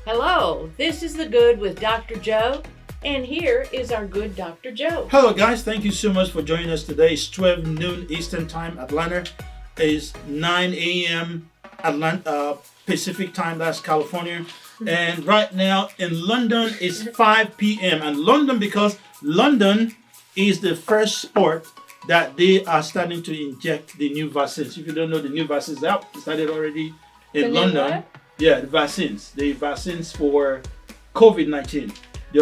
Hello, this is The Good with Dr. Joe, and here is our good Dr. Joe. Hello guys, thank you so much for joining us today. It's 12 noon Eastern Time. Atlanta is 9 a.m. Atlanta Pacific Time, that's California. And right now in London it's 5 p.m. And London, because London is the first sport that they are starting to inject the new vaccines. If you don't know, the new vaccines out started already in London. What? Yeah, the vaccines for COVID-19. The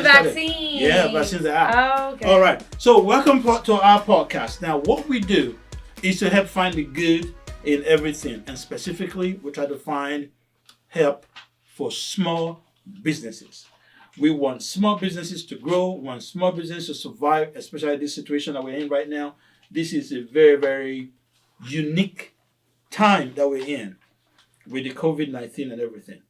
vaccine. Yeah, vaccines are out. Oh, okay. All right. So welcome to our podcast. Now, what we do is to help find the good in everything, and specifically, we try to find help for small businesses. We want small businesses to grow. We want small businesses to survive, especially this situation that we're in right now. This is a very, very unique time that we're in with the COVID-19 and everything.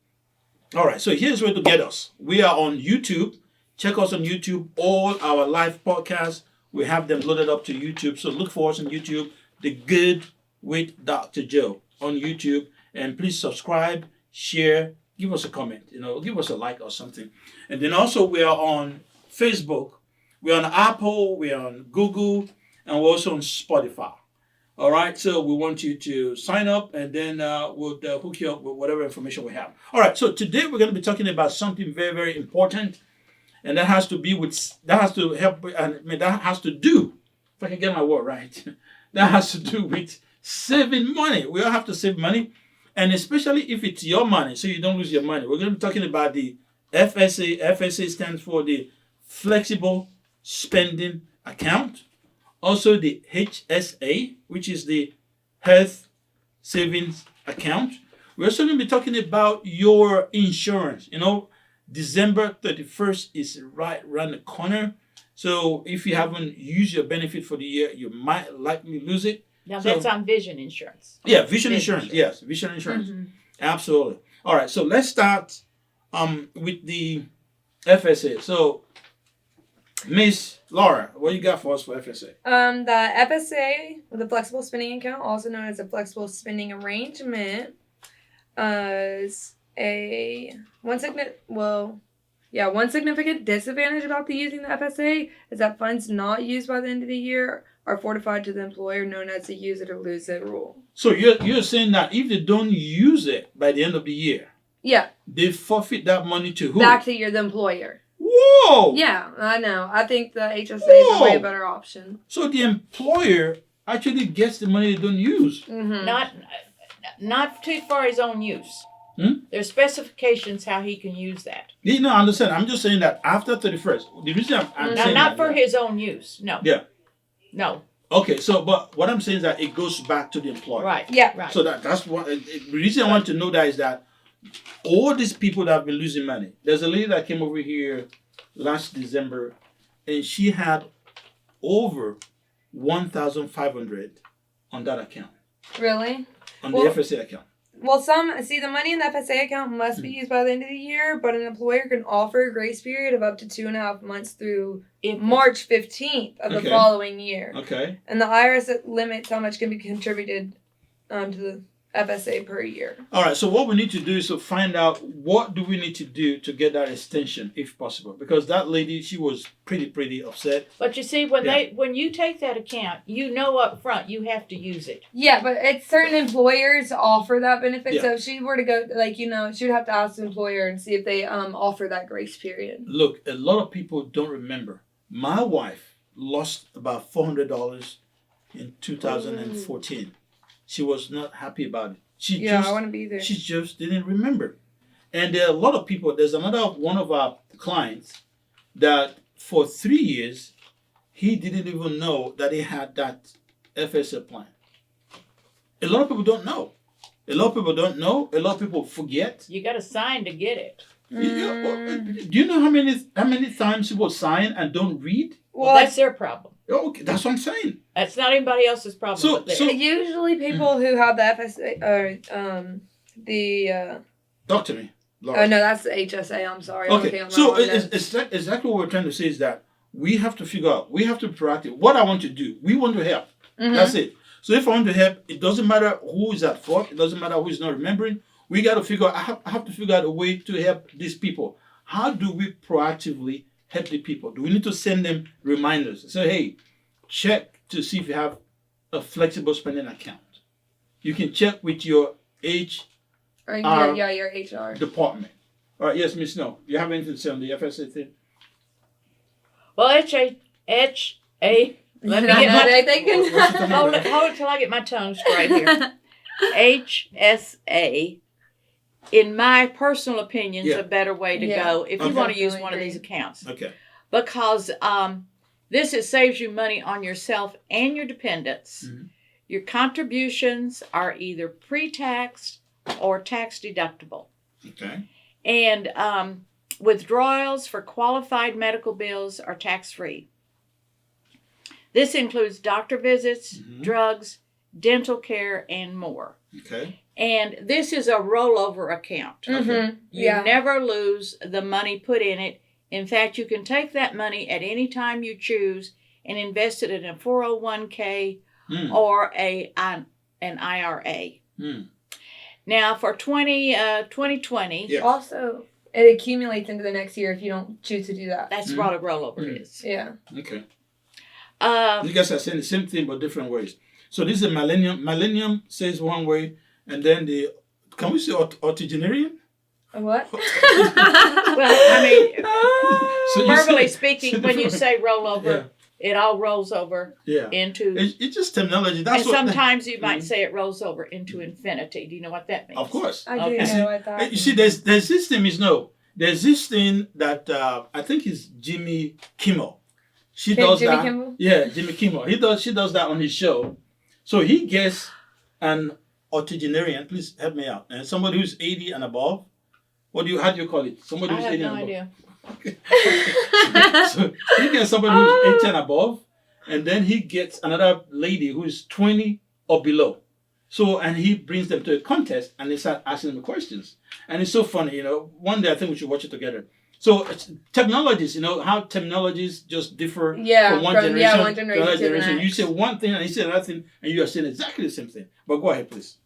All right, so here's where to get us. We are on YouTube. Check us on YouTube. All our live podcasts, we have them loaded up to YouTube. So look for us on YouTube, The Good with Dr. Joe on YouTube. And please subscribe, share, give us a comment, give us a like or something. And then also we are on Facebook. We're on Apple, we're on Google, and we're also on Spotify. All right, so we want you to sign up, and then we'll hook you up with whatever information we have. All right, so today we're going to be talking about something very, very important, and that has to do, if I can get my word right, that has to do with saving money. We all have to save money, and especially if it's your money, so you don't lose your money. We're going to be talking about the FSA. FSA stands for the Flexible Spending Account. Also the HSA, which is the Health Savings Account. We're also going to be talking about your insurance. December 31st is right around the corner. So if you haven't used your benefit for the year, you might likely lose it. Now that's on vision insurance. Yeah, vision insurance. Yes, vision insurance. Mm-hmm. Absolutely. All right, so let's start with the FSA. So Miss Laura, what you got for us for FSA? The FSA, the Flexible Spending Account, also known as a Flexible Spending Arrangement, is one significant disadvantage about using the FSA is that funds not used by the end of the year are fortified to the employer, known as the use it or lose it rule. So you're saying that if they don't use it by the end of the year, yeah, they forfeit that money to who? Back to the employer. Whoa! Yeah, I know. I think the HSA is a way better option. So the employer actually gets the money they don't use. Mm-hmm. Not too far his own use. There's specifications how he can use that. I understand. I'm just saying that after 31st. The reason I'm saying not for his own use. No. Yeah. No. Okay, but what I'm saying is that it goes back to the employer. Right. Yeah. Right. So that's what the reason I want to know that is that all these people that have been losing money. There's a lady that came over here last December, and she had over 1,500 on that account. Really? On the FSA account. Well, the money in the FSA account must be used by the end of the year, but an employer can offer a grace period of up to 2.5 months through March 15th of the following year. Okay. And the IRS limits how much can be contributed to the FSA per year. All right, so what we need to do is to find out what do we need to do to get that extension if possible, because that lady, she was pretty upset. But you see, when you take that account, up front you have to use it. Yeah, but certain employers offer that benefit. Yeah. So if she were to go, she would have to ask the employer and see if they offer that grace period. Look, a lot of people don't remember. My wife lost about $400 in 2014. Ooh. She was not happy about it. I wouldn't be either. She just didn't remember. And there are a lot of people. There's another one of our clients that for 3 years, he didn't even know that he had that FSA plan. A lot of people don't know. A lot of people forget. You got to sign to get it. Do you know how many times people sign and don't read? Well, that's their problem. Okay, that's what I'm saying. That's not anybody else's problem. So usually people who have the FSA talk to me, Laura. Oh no, that's the HSA. I'm sorry. Okay, so exactly what we're trying to say is that we have to figure out. We have to be proactive. What I want to do, we want to help. Mm-hmm. That's it. So if I want to help, it doesn't matter who is at fault. It doesn't matter who is not remembering. we got to figure out, I have to figure out a way to help these people. How do we proactively help the people? Do we need to send them reminders? Say, hey, check to see if you have a flexible spending account. You can check with your your HR department. All right, yes, Miss Snow. You have anything to say on the FSA thing? Well, let me get my hold it till I get my tongue straight here. HSA, in my personal opinion, is a better way to go if you want to use one of these accounts. Okay. Because it saves you money on yourself and your dependents. Mm-hmm. Your contributions are either pre-tax or tax deductible. Okay. And withdrawals for qualified medical bills are tax-free. This includes doctor visits, drugs, dental care, and more. Okay. And this is a rollover account. Okay. You never lose the money put in it. In fact, you can take that money at any time you choose and invest it in a 401k or an IRA. Now, for 2020... Also, it accumulates into the next year if you don't choose to do that. That's what a rollover is. Yeah. Okay. You guys are saying the same thing but different ways. So this is a millennium. Millennium says one way, and then can we say octogenarian? What? Well, I mean, verbally speaking, when you say rollover, it all rolls over into... It's just terminology. And sometimes you might say it rolls over into infinity. Do you know what that means? Of course. I do know what that means. You see, there's this thing, there's this thing that I think is Jimmy Kimmel. She does Jimmy that. Kimmel? Yeah, Jimmy Kimmel. She does that on his show. So he gets an octogenarian. Please help me out. And somebody who's 80 and above. How do you call it? Somebody who's 80 and above. I have no idea. So he gets somebody who's 80 and above, and then he gets another lady who's 20 or below. So, and he brings them to a contest, and they start asking them questions. And it's so funny, One day I think we should watch it together. So technologies, how technologies just differ from one generation to another generation. You say one thing and he said another thing, and you are saying exactly the same thing. But go ahead, please.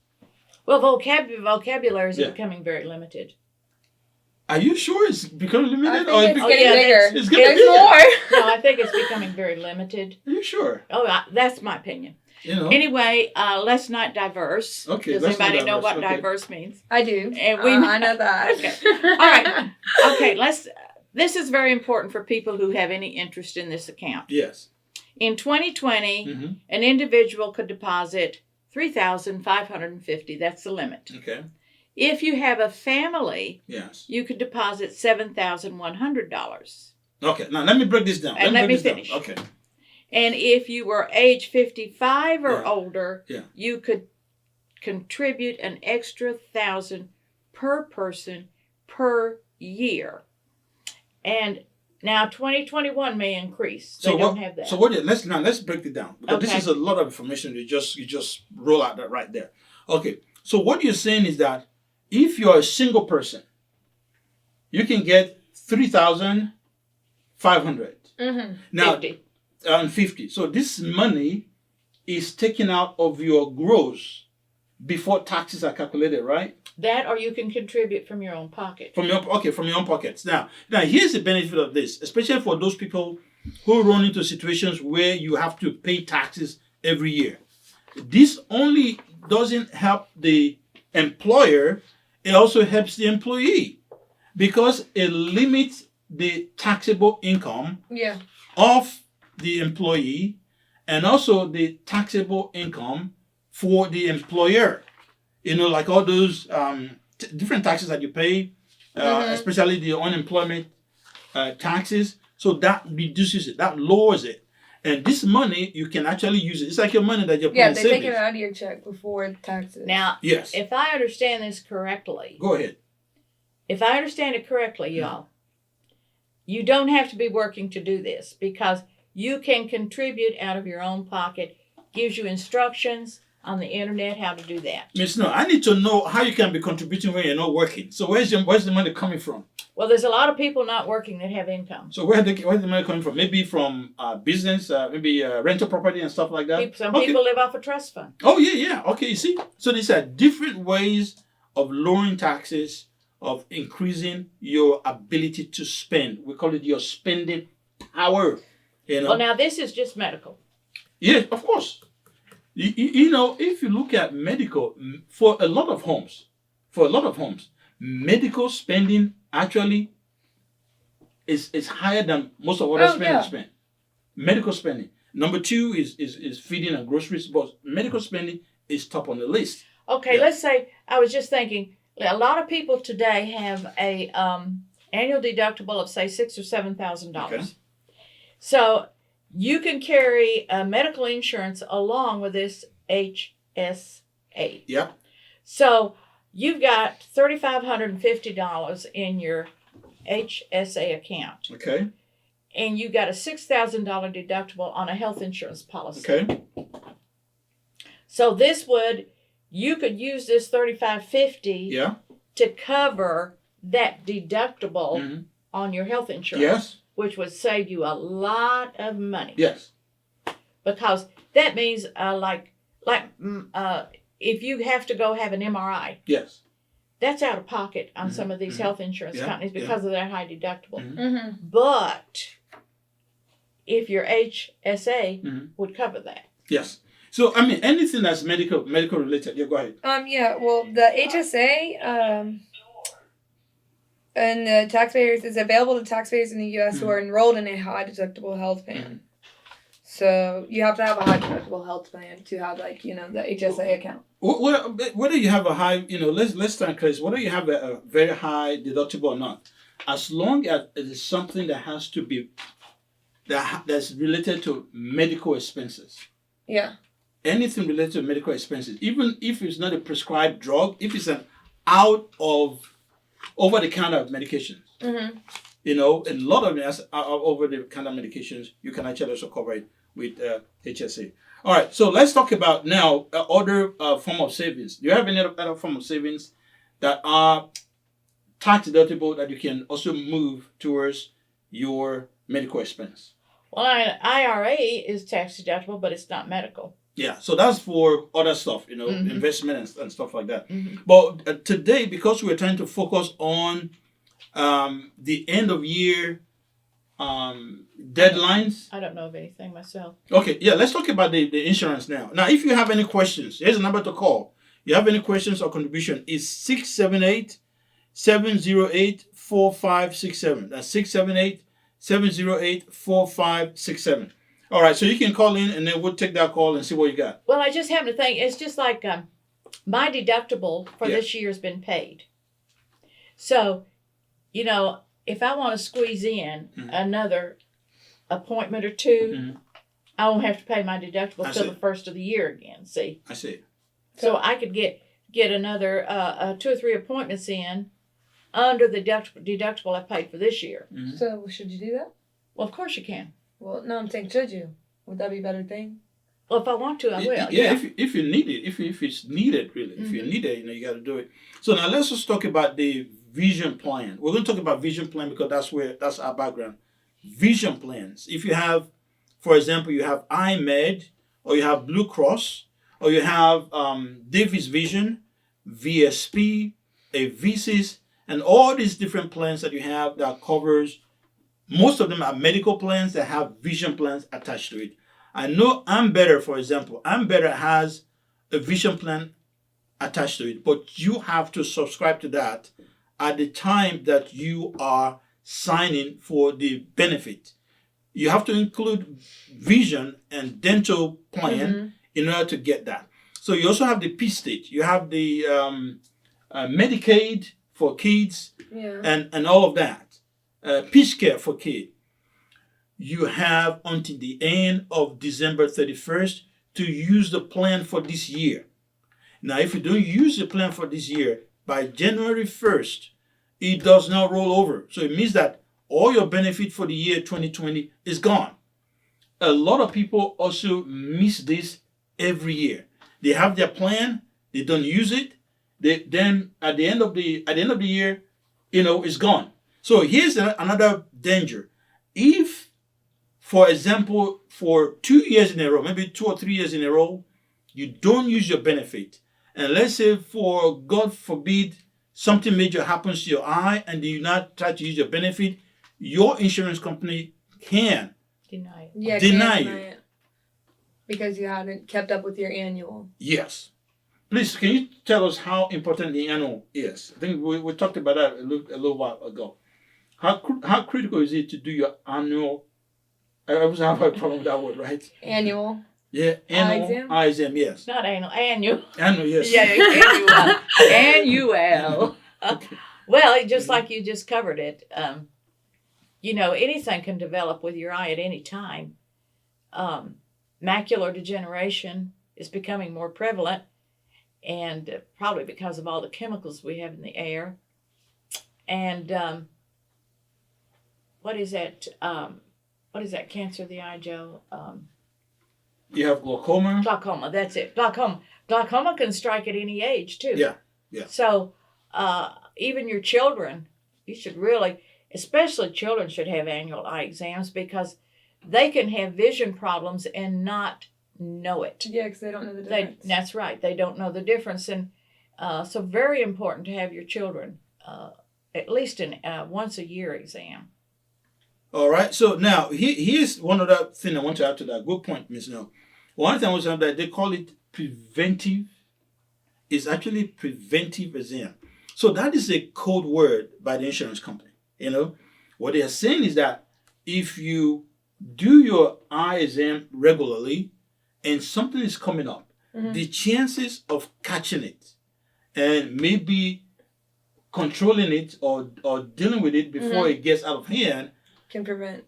Well, vocabularies are becoming very limited. Are you sure it's becoming limited? I think it's getting bigger. It's getting bigger. More. No, I think it's becoming very limited. Are you sure? Oh, that's my opinion. Anyway, let's not diverse. Okay. Does anybody know what diverse means? I do. And I know that. Okay. All right. Okay. This is very important for people who have any interest in this account. Yes. In 2020, an individual could deposit $3,550. That's the limit. Okay. If you have a family, you could deposit $7,100. Okay. Now let me break this down. And let me finish. Okay. And if you were age 55 or older, you could contribute an extra $1,000 per person per year. And now 2021 may increase. They don't have that. So let's break it down. Because this is a lot of information. You just roll out that right there. Okay. So what you're saying is that if you're a single person, you can get $3,500. Now, 50. So this money is taken out of your gross before taxes are calculated, right? That, or you can contribute from your own pocket. From your own pockets. Now here's the benefit of this, especially for those people who run into situations where you have to pay taxes every year. This only doesn't help the employer, it also helps the employee because it limits the taxable income of the employee and also the taxable income for the employer. Like all those different taxes that you pay, especially the unemployment taxes. So that reduces it, that lowers it. And this money, you can actually use it. It's like your money that you're putting in savings. Yeah, they take it out of your check before taxes. Now, if I understand this correctly. Go ahead. If I understand it correctly, y'all, you don't have to be working to do this because you can contribute out of your own pocket. Gives you instructions on the internet how to do that. Miss Snow, I need to know how you can be contributing when you're not working. So where's the money coming from? Well, there's a lot of people not working that have income. So where's the money coming from? Maybe from business, maybe rental property and stuff like that? Some people live off a trust fund. Oh, yeah. Okay, you see? So these are different ways of lowering taxes, of increasing your ability to spend. We call it your spending power. Well, now this is just medical. Yes, of course. You know, if you look at medical, for a lot of homes, medical spending actually is higher than most of other spend. Medical spending. Number 2 is feeding and groceries, but medical spending is top on the list. Okay, let's say, I was just thinking, a lot of people today have a annual deductible of say $6,000 or $7,000. Okay. So you can carry medical insurance along with this HSA. Yeah. So you've got $3,550 in your HSA account. Okay. And you got a $6,000 deductible on a health insurance policy. Okay. So you could use this $3,550 to cover that deductible on your health insurance. Yes. Which would save you a lot of money. Yes. Because that means if you have to go have an MRI. Yes. That's out of pocket on some of these health insurance companies because of their high deductible. Mm-hmm. But if your HSA would cover that. Yes. So I mean, anything that's medical related. Yeah, go ahead. Well, the HSA and the taxpayers is available to taxpayers in the U.S. who are enrolled in a high deductible health plan. So you have to have a high deductible health plan to have the HSA account. Well, whether you have a high, let's stand clear. Whether you have a very high deductible or not, as long as it is something that has to be that's related to medical expenses. Yeah. Anything related to medical expenses, even if it's not a prescribed drug, if it's an out of over-the-counter medications. Mm-hmm. A lot of them are over-the-counter medications. You can actually also cover it with HSA. All right, so let's talk about now other form of savings. Do you have any other form of savings that are tax deductible that you can also move towards your medical expense? Well, an IRA is tax deductible, but it's not medical. Yeah, so that's for other stuff, investment and stuff like that. But today, because we're trying to focus on the end of year deadlines. I don't know of anything myself. Okay, yeah, let's talk about the insurance now. Now, if you have any questions, here's a number to call. You have any questions or contribution, it's 678-708-4567. That's 678-708-4567. All right, so you can call in and then we'll take that call and see what you got. Well, I just happen to think it's just like my deductible for this year has been paid. So, if I want to squeeze in another appointment or two, I won't have to pay my deductible till the first of the year again. See? I see. So I could get another 2 or 3 appointments in under the deductible I paid for this year. So should you do that? Well, of course you can. Well, no, I'm saying, should you? Would that be a better thing? Well, if I want to, I will. Yeah, if you need it, if it's needed, really. If you need it, you got to do it. So now let's just talk about the vision plan. We're going to talk about vision plan because that's our background. Vision plans. If you have, for example, you have iMed, or you have Blue Cross, or you have Davis Vision, VSP, Avisis, and all these different plans that you have that covers. Most of them are medical plans that have vision plans attached to it. I know Ambetter, for example. Ambetter has a vision plan attached to it, but you have to subscribe to that at the time that you are signing for the benefit. You have to include vision and dental plan in order to get that. So you also have the P-State. You have the Medicaid for kids and all of that. Peace Care for kids. You have until the end of December 31st to use the plan for this year. Now, if you don't use the plan for this year, by January 1st, it does not roll over. So it means that all your benefit for the year 2020 is gone. A lot of people also miss this every year. They have their plan, they don't use it. Then at the end of the year, it's gone. So here's another danger. If, for example, for 2 years in a row, maybe 2 or 3 years in a row, you don't use your benefit, and let's say for God forbid something major happens to your eye and you not try to use your benefit, your insurance company can deny it. Yeah, deny can't you. it because you haven't kept up with your annual. Yes. Please, can you tell us how important the annual is? I think we talked about that a little while ago. How critical is it to do your annual? I always have a problem with that word, right? Annual. Yeah, annual eye exam, yes. Not annual, annual. Annual, yes. Yeah, annual. Okay. Well, just like you just covered it, anything can develop with your eye at any time. Macular degeneration is becoming more prevalent, and probably because of all the chemicals we have in the air. And what is that? What is that cancer of the eye, Joe? You have glaucoma. Glaucoma. That's it. Glaucoma. Glaucoma can strike at any age too. Yeah. So even your children, you should really, especially children, should have annual eye exams because they can have vision problems and not know it. Yeah, because they don't know the difference. That's right. They don't know the difference. And so very important to have your children at least an once a year exam. All right. So now here's one other thing I want to add to that. Good point, Ms. No. One thing I want to add that they call it preventive. It's actually preventive exam. So that is a code word by the insurance company. What they are saying is that if you do your eye exam regularly and something is coming up, the chances of catching it and maybe controlling it or dealing with it before it gets out of hand can prevent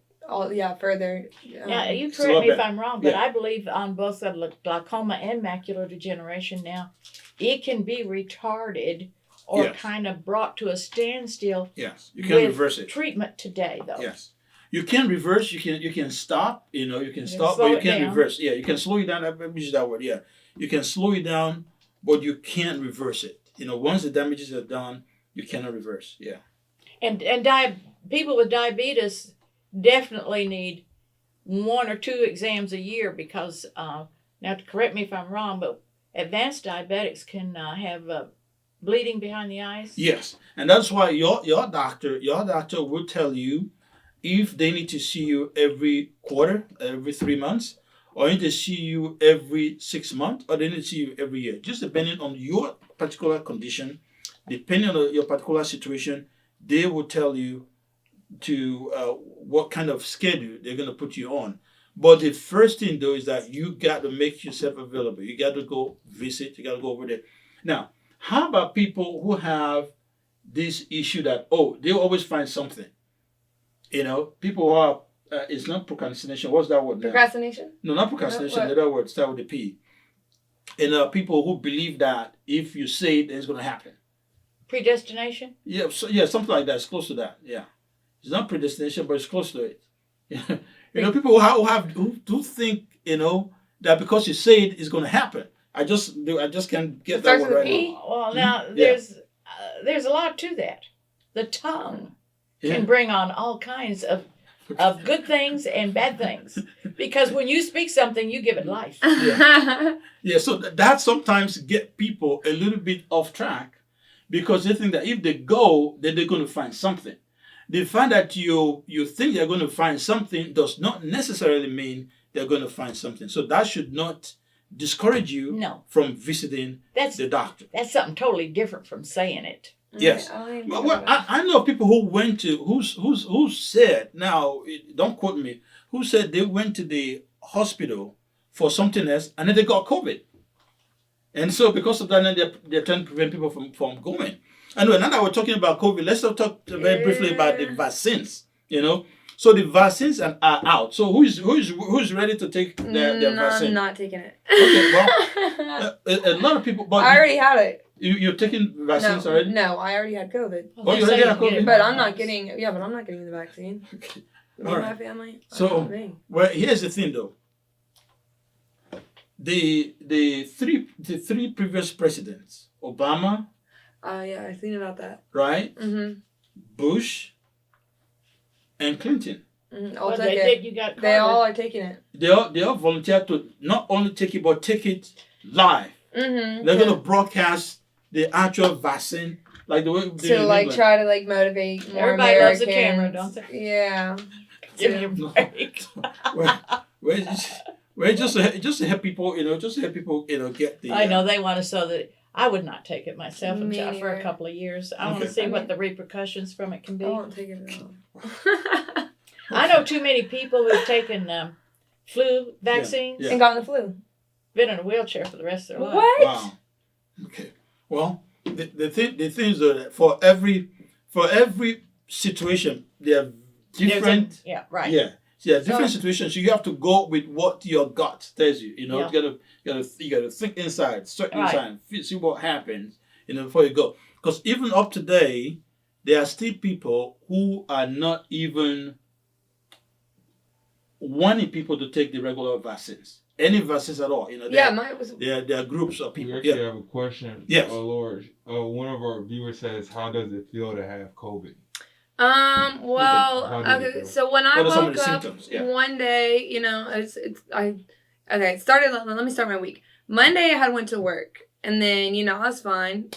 further. Yeah, you correct me if I'm wrong, but I believe on both glaucoma and macular degeneration now, it can be retarded or kind of brought to a standstill. Yes, you can reverse it. Treatment today, though. Yes, you can reverse. You can stop. You can stop, but you can't reverse. Yeah, you can slow it down. I use that word. Yeah, you can slow it down, but you can't reverse it. Once the damages are done, you cannot reverse. Yeah. And people with diabetes definitely need 1 or 2 exams a year because now, to correct me if I'm wrong, but advanced diabetics can have bleeding behind the eyes. Yes, and that's why your doctor will tell you if they need to see you every quarter, every 3 months, or need to see you every 6 months, or they need to see you every year, just depending on your particular condition, depending on your particular situation. They will tell you to what kind of schedule they're going to put you on. But the first thing, though, is that you got to make yourself available. You got to go visit. You got to go over there. Now, how about people who have this issue that, they always find something? People who are, it's not procrastination. What's that word? Procrastination? No, not procrastination. The other word start with a P. People who believe that if you say it, then it's going to happen. Predestination? Yeah, something like that. It's close to that. Yeah. It's not predestination, but it's close to it. People who think, that because you say it, it's going to happen. I just can't get that one right now. Well, now there's a lot to that. The tongue can bring on all kinds of good things and bad things. Because when you speak something, you give it life. Yeah, so that sometimes get people a little bit off track because they think that if they go, then they're going to find something. The fact that you think you're going to find something does not necessarily mean they're going to find something. So that should not discourage you from visiting the doctor. That's something totally different from saying it. Yes. Well, I know people who went to, who said, now, don't quote me, who said they went to the hospital for something else and then they got COVID. And so because of that, then they're trying to prevent people from going. Anyway, now that we're talking about COVID, let's talk very briefly about the vaccines. So the vaccines are out. So who's ready to take their vaccine? I'm not taking it. Okay, well, a lot of people. But I already had it. You're taking vaccines already? No, I already had COVID. Oh, you already had COVID? But I'm not getting. Yeah, but I'm not getting the vaccine. Okay. Me and my family. So, well, here's the thing, though. The three previous presidents, Obama. Yeah, I seen about that. Right. Mm-hmm. Bush. And Clinton. I'll take it. They all are taking it. They all volunteered to not only take it, but take it live. Mm-hmm. They're going to broadcast the actual vaccine, like the way they do in England. Try to motivate more Everybody Americans. loves the camera, don't they? Yeah. Give me a break. Well, just to help people, get the. I know they want to so that I would not take it myself Me for a neither. couple of years. I want to see what the repercussions from it can be. I won't take it at all. I know too many people who've taken flu vaccines And gotten the flu. been in a wheelchair for the rest of their life. What? Wow. Okay. Well, the thing is that for every situation, there are different. Yeah. Right. Yeah. Yeah, different situations. So you have to go with what your gut tells you. You Yeah. you gotta think inside, inside, see what happens. Before you go. Because even up today, there are still people who are not even wanting people to take the regular vaccines, any vaccines at all. Mine was. There are groups of people. We actually have a question. Yes. Oh Lord. One of our viewers says, "How does it feel to have COVID?" Well, How did it okay. feel? So when I What are some of woke the up symptoms? Yeah. one day, it started. Let me start my week. Monday, I went to work, and then I was fine.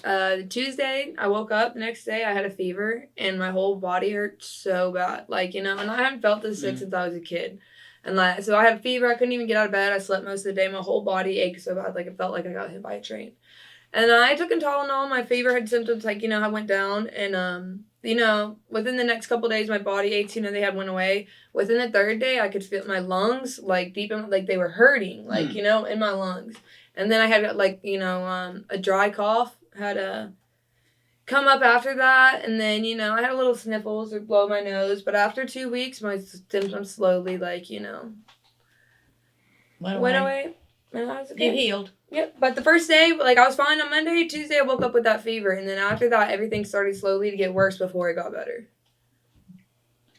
Tuesday, I woke up. The next day, I had a fever, and my whole body hurt so bad. And I haven't felt this sick since I was a kid. And so I had a fever. I couldn't even get out of bed. I slept most of the day. My whole body ached so bad, it felt like I got hit by a train. And I took a Tylenol. My fever had symptoms, I went down. And, within the next couple of days, my body aches, they went away. Within the third day, I could feel my lungs, deep in, they were hurting, in my lungs. And then I had, a dry cough, had a come up after that. And then, I had a little sniffles or blow my nose. But after 2 weeks, my symptoms slowly, went away. And I was okay. You healed. Yep. But the first day, I was fine on Monday. Tuesday, I woke up with that fever. And then after that, everything started slowly to get worse before it got better.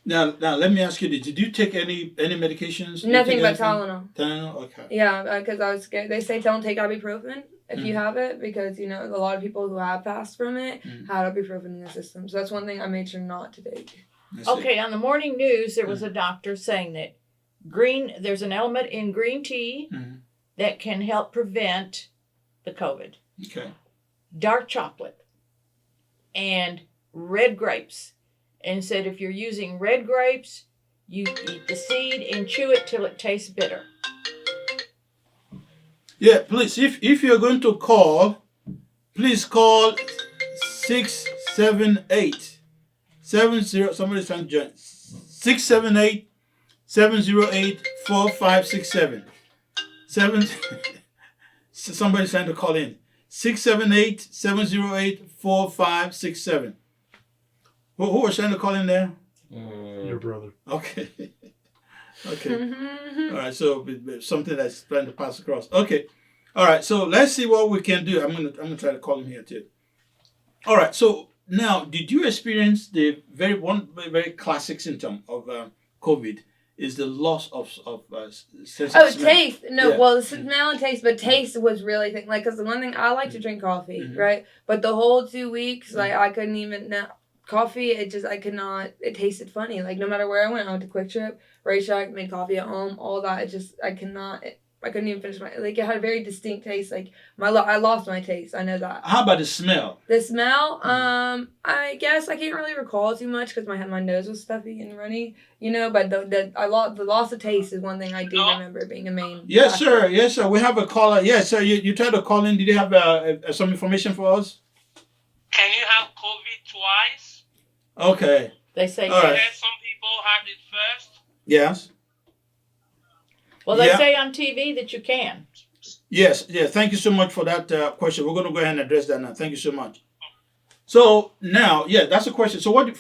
Now, let me ask you this. Did you take any medications? Nothing but Tylenol. Tylenol? Okay. Yeah, because I was scared. They say don't take ibuprofen if you have it because, a lot of people who have passed from it had ibuprofen in their system. So that's one thing I made sure not to take. Okay, on the morning news, there was a doctor saying that there's an element in green tea that can help prevent the COVID. Okay. Dark chocolate and red grapes. And said if you're using red grapes, you eat the seed and chew it till it tastes bitter. Yeah, please, if you're going to call, please call 678 70. Somebody's trying to join. 678-708-4567. Somebody's trying to call in. 678-708-4567. Who was trying to call in there? Your brother. Okay. Okay. All right. So something that's trying to pass across. Okay. All right. So let's see what we can do. I'm gonna try to call him here too. All right. So now, did you experience the very classic symptom of COVID? Is the loss of sense of smell. Taste. No, Yeah. well, the smell and taste, but taste was really because the one thing I like to drink coffee, right? But the whole 2 weeks, I couldn't even coffee. I could not. It tasted funny. No matter where I went to Quick Trip, Ray Shack, made coffee at home, all that. I couldn't even finish my. It had a very distinct taste. I lost my taste. I know that. How about the smell? The smell, I guess I can't really recall too much because my nose was stuffy and runny, But the loss of taste is one thing I do remember being a main. Yes, factor. sir. Yes, sir. We have a caller. Yes, sir. You tried to call in. Did you have some information for us? Can you have COVID twice? Okay. They say All right. Some people had it first. Yes. Well, they say on TV that you can. Yes. Yeah. Thank you so much for that question. We're going to go ahead and address that now. Thank you so much. So now, that's a question. So what did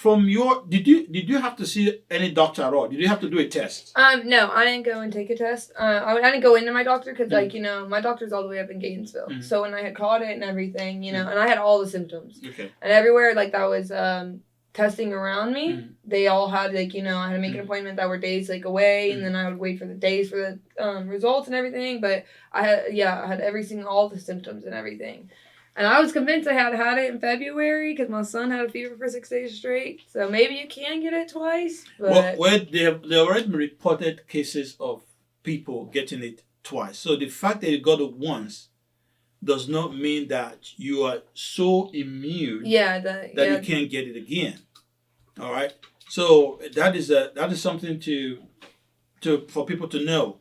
you have to see any doctor at all? Did you have to do a test? No, I didn't go and take a test. I didn't go into my doctor because my doctor's all the way up in Gainesville. So when I had caught it and everything, and I had all the symptoms. Okay. And everywhere that was testing around me, they all had I had to make an appointment that were days away, and then I would wait for the days for the results and everything. But I had all the symptoms and everything. And I was convinced I had it in February because my son had a fever for 6 days straight. So maybe you can get it twice. But there already been reported cases of people getting it twice. So the fact that you got it once does not mean that you are so immune that you can't get it again. All right. So that is something for people to know.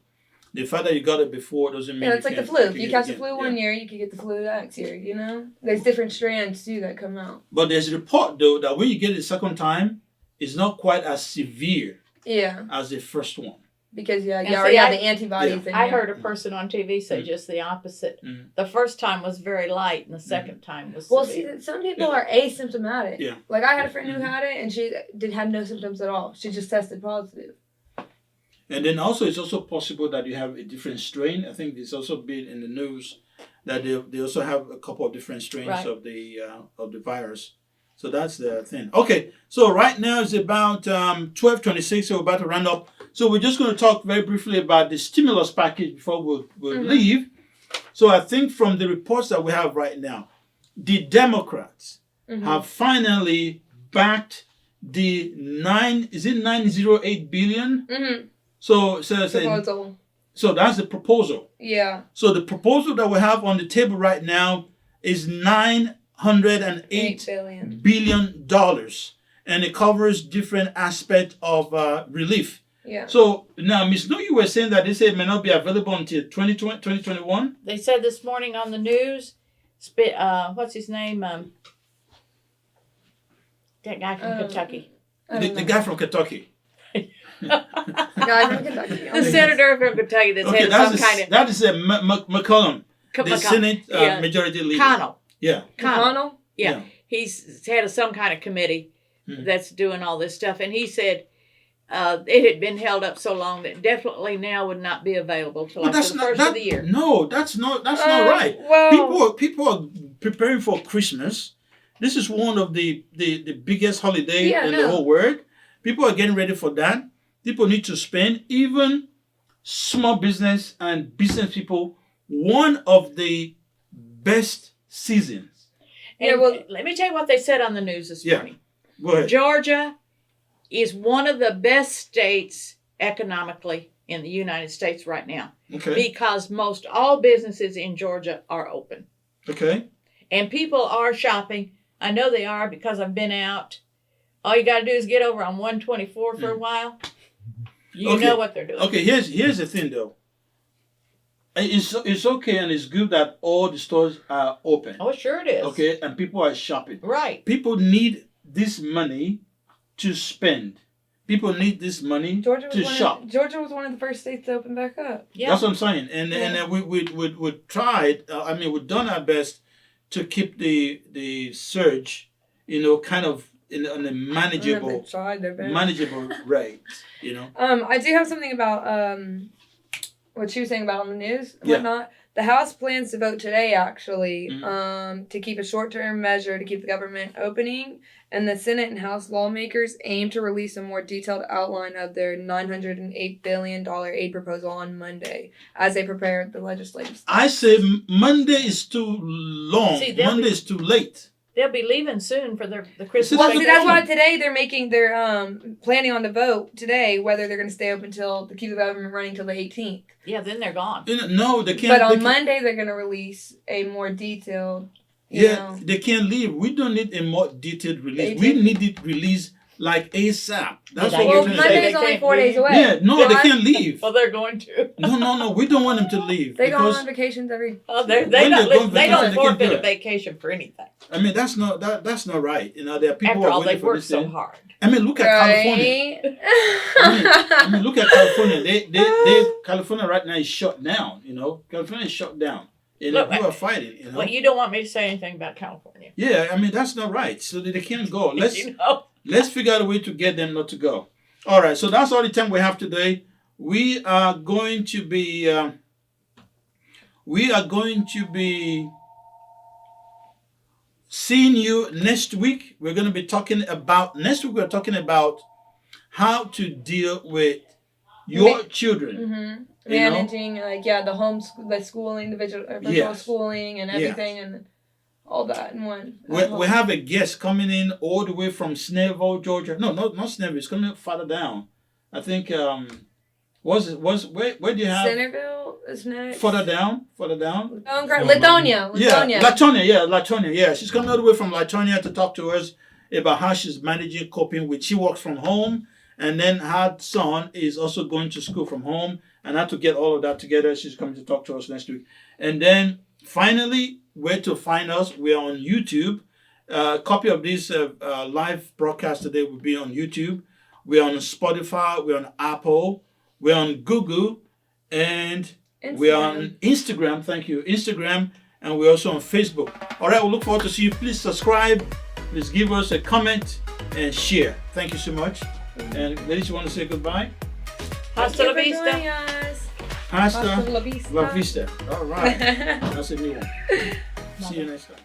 The fact that you got it before doesn't mean it's like the flu. If you catch the flu one year, you could get the flu the next year. You know, there's different strands too that come out. But there's a report though that when you get it the second time, it's not quite as severe as the first one. Because you already have the antibodies. I heard a person on TV say just the opposite. Mm. The first time was very light, and the second time was see, severe. some people are asymptomatic. Yeah. Like I had a friend who had it, and she had no symptoms at all. She just tested positive. And then also, it's also possible that you have a different strain. I think it's also been in the news that they also have a couple of different strains of the virus. So that's the thing. Okay, so right now it's about 12:26, so we're about to round up. So we're just going to talk very briefly about the stimulus package before we'll leave. So I think from the reports that we have right now, the Democrats have finally backed the 908 billion? Mm-hmm. So Proposal. So that's the proposal. Yeah. So the proposal that we have on the table right now is $908 billion, and it covers different aspects of relief. Yeah. So now, Ms. No, you were saying that they say it may not be available until 2021? They said this morning on the news, what's his name? That guy from Kentucky. The guy from Kentucky. Guy from Kentucky. The senator from Kentucky that's had some kind of... That is McCollum, the Senate Majority Leader. Connell. Yeah. Connell? Yeah. He's had some kind of committee that's doing all this stuff. And he said it had been held up so long that definitely now would not be available till after the first of the year. No, that's not right. Well, people are preparing for Christmas. This is one of the biggest holiday in the whole world. People are getting ready for that. People need to spend. Even small business and business people, one of the best seasons. And let me tell you what they said on the news this morning. Go ahead. Georgia is one of the best states economically in the United States right now. Okay. Because most all businesses in Georgia are open. Okay. And people are shopping. I know they are because I've been out. All you got to do is get over on 124 for a while. You know what they're doing. Okay, here's the thing though. It's okay and it's good that all the stores are open. Oh, sure it is. Okay, and people are shopping. Right. People need this money to spend. People need this money to shop. Georgia was one of the first states to open back up. Yeah. That's what I'm saying. And we tried. We've done our best to keep the surge, kind of in a manageable rate. I do have something about what she was saying about on the news and whatnot. The House plans to vote today, actually, to keep a short-term measure to keep the government opening, and the Senate and House lawmakers aim to release a more detailed outline of their $908 billion aid proposal on Monday as they prepare the legislative stuff. I say Monday is too long. Monday is too late. They'll be leaving soon for the Christmas Well, vacation. that's why today they're planning on the vote today whether they're going to stay open to keep the government running till the 18th. Yeah, then they're gone. No, they can't. But on Monday they're going to release a more detailed. They can't leave. We don't need a more detailed release. We need it released like ASAP. That's what we're trying to say. Monday's only 4 days away. Yeah, no, they can't leave. Well, they're going to. No, we don't want them to leave. They go on vacations every. Oh, they don't forfeit a vacation for anything. I mean, that's not right. There are people After all, who are waiting they've for worked this so thing. hard. I mean, look at California. Look at California. California right now is shut down. California is shut down. People are fighting. Well, you don't want me to say anything about California. Yeah, I mean that's not right. So they can't go. Let's figure out a way to get them not to go. All right. So that's all the time we have today. We are going to be. Seeing you next week. We're going to be talking about how to deal with your children. Mm-hmm. Managing the schooling, the virtual schooling and everything and all that in one. We have a guest coming in all the way from Snellville, Georgia. No, not Snellville. It's coming further down. I think Where do you have? Centerville is next. Further down. Lithonia. Latonia. Yeah, she's coming all the way from Latonia to talk to us about how she's managing coping with. She works from home, and then her son is also going to school from home, and how to get all of that together. She's coming to talk to us next week. And then finally, where to find us? We're on YouTube. A copy of this live broadcast today will be on YouTube. We're on Spotify. We're on Apple. We're on Google, and we're on Instagram. Thank you, Instagram, and we're also on Facebook. All right, we'll look forward to see you. Please subscribe. Please give us a comment and share. Thank you so much. And ladies, you want to say goodbye? Hasta la vista. Hasta la vista. la vista. All right. That's a new one. See you next time.